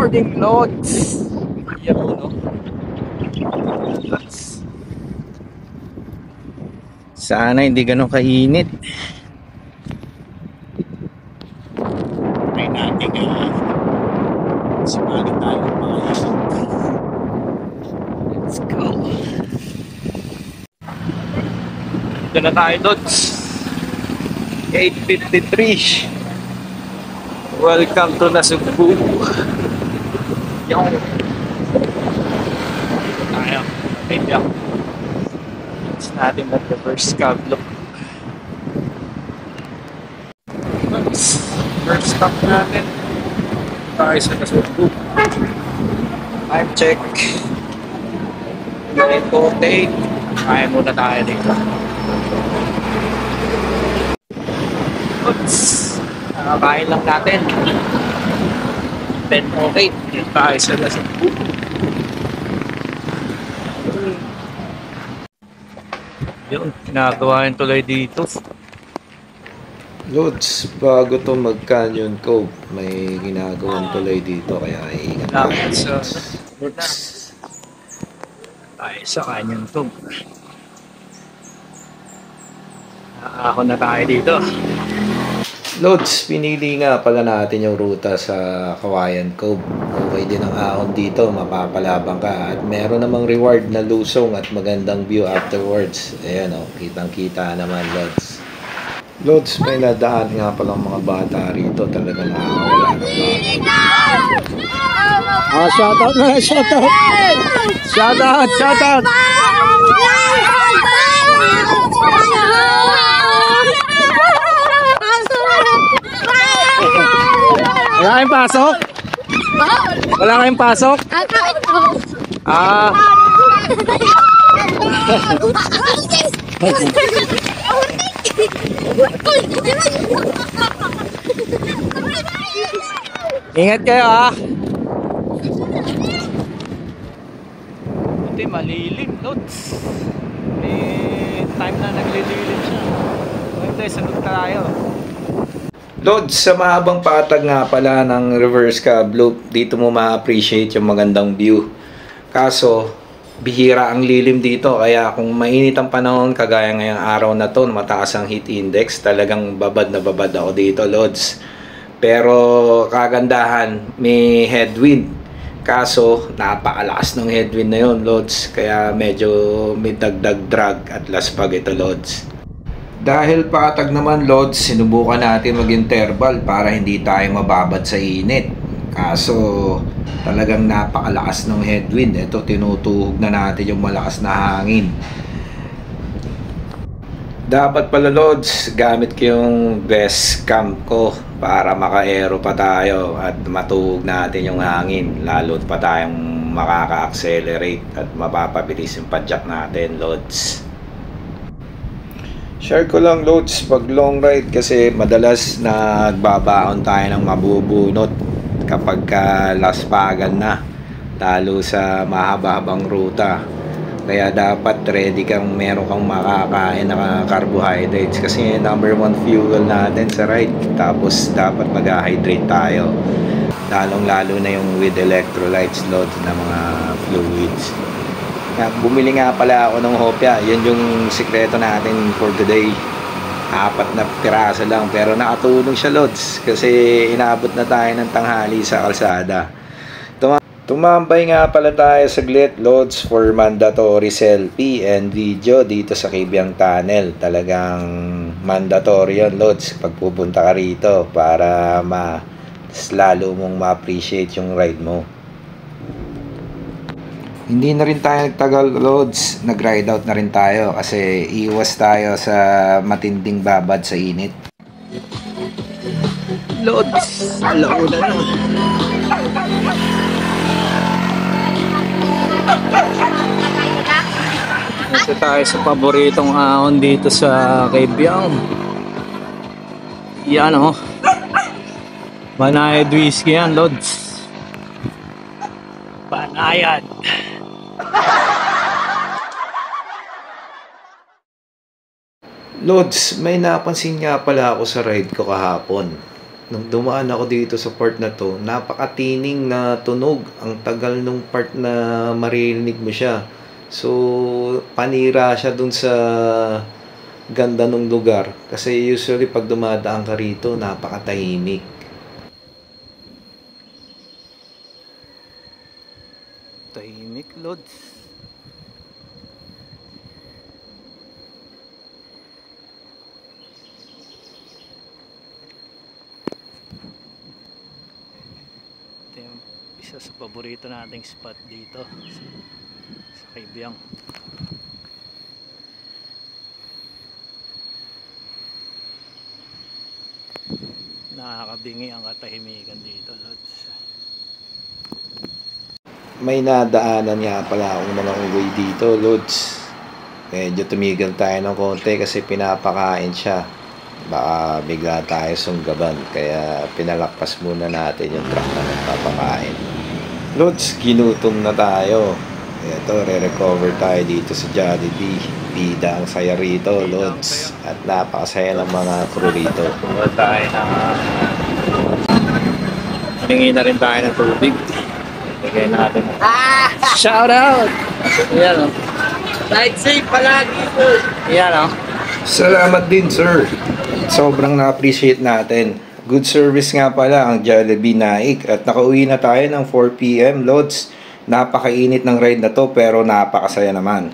morning, Lods. Yan mo, no? Sana hindi ganun kainit. Try natin sumali tayo mga isip. Let's go. Dito na tayo, Lods. 8:53. Welcome to Nasugbu. Yung tayo. Wait lang. It's natin at the first cablo. First stop natin. Tayo sa Nasugbu. Time check. 9:48. Kaya muna tayo dito. Oops. Nakakain lang natin. 10:08. Tayo sa Nasugbu. Yun, ginagawa yung tulay dito. Lods, bago to mag-Canyon Cove, may ginagawang tulay dito kaya iingat Lapit tayo. sa tayo sa Canyon Cove. Ako na tayo dito. Lods, pinili nga pala natin yung ruta sa Kawayan Cove. Okay din ang ahon dito, mapapalabang ka. At meron namang reward na lusong at magandang view afterwards. Ayan o, kitang-kita naman, Lods. Lods, may nadaan nga palang mga bata rito. Talaga nakakawala ng bata. Shoutout na, shoutout! Shoutout, shoutout! Wala kayong pasok? Wala kayong pasok? Ah. Ingat kayo ah. Buti malilim, Lods. May time na naglililim siya. Hindi, sunod tayo. Lods, sa mahabang patag nga pala ng reverse cab loop, dito mo ma-appreciate yung magandang view. Kaso, bihira ang lilim dito, kaya kung mainit ang panahon, kagaya ngayong araw na to, mataas ang heat index, talagang babad na babad ako dito, Lods. Pero kagandahan, may headwind. Kaso, napakalakas ng headwind na yun, Lods. Kaya medyo may dagdag drag at laspag ito, Lods. Dahil patag naman, Lods, sinubukan natin mag-interval para hindi tayo mababad sa init. Kaso talagang napakalakas ng headwind. Ito, tinutuhog na natin yung malakas na hangin. Dapat pala, Lods, gamit ko yung best cam ko para maka-aero pa tayo at matuhog natin yung hangin. Lalo pa tayong makaka-accelerate at mapapabilis yung padjak natin, Lods. Share ko lang, Lods, pag long ride kasi madalas nagbabaon tayo ng mabubunot kapag laspagan na, lalo sa mahaba-habang ruta. Kaya dapat ready kang meron kang makakain na carbohydrates kasi number 1 fuel natin sa ride. Tapos dapat mag-hydrate tayo, lalong lalo na yung with electrolytes, Lods, na mga fluids. Bumili nga pala ako ng hopya. Yan yung sikreto natin for today. 4 na piraso lang pero nakatulong siya, Lods, kasi inabot na tayo ng tanghali sa kalsada. Tumambay nga pala tayo saglit, Lods, for mandatory selfie and video dito sa Kibyang Tunnel. Talagang mandatory yun, Lods, pag pupunta ka rito para lalo mong ma-appreciate yung ride mo. Hindi na rin tayo nagtagal, Lods. Nag-ride out na rin tayo kasi iwas tayo sa matinding babad sa init. Lods, alauna na. Ito tayo sa paboritong ahon dito sa Kibyang. Yan o. Banayad whiskey yan, Lods. Banayad. Lods, may napansin nga pala ako sa ride ko kahapon. Nung dumaan ako dito sa part na to, napakatining na tunog. Ang tagal nung part na maririnig mo siya. So, panira siya dun sa ganda ng lugar. Kasi usually pag dumadaan ka rito, napakatahimik. Tahimik, Lods. Ito yung isa sa paborito nating spot dito sa Kaibiyang. Nakakabingi ang katahimikan dito, Lods. May nadaanan nga pala akong mga unggoy dito, Lods. Medyo tumigil tayo ng konti kasi pinapakain siya. Baka bigla tayo sunggaban. Kaya pinalakpas muna natin yung truck na nagpapakain. Lods, ginutom na tayo. Ito, re-recover tayo dito sa Jollibee. Bida ang saya rito, Lods. At napakasaya ng mga crew rito. Tuwa tayo na hiningi na rin tayo ng tubig. Bigay natin. Shout out! Ayan o. Ride safe palagi po. Ayan o. Salamat din, sir. Sobrang na-appreciate natin. Good service nga pala ang Jollibee Naik. At nakauwi na tayo ng 4 PM, Lods. Napakainit ng ride na to pero napakasaya naman.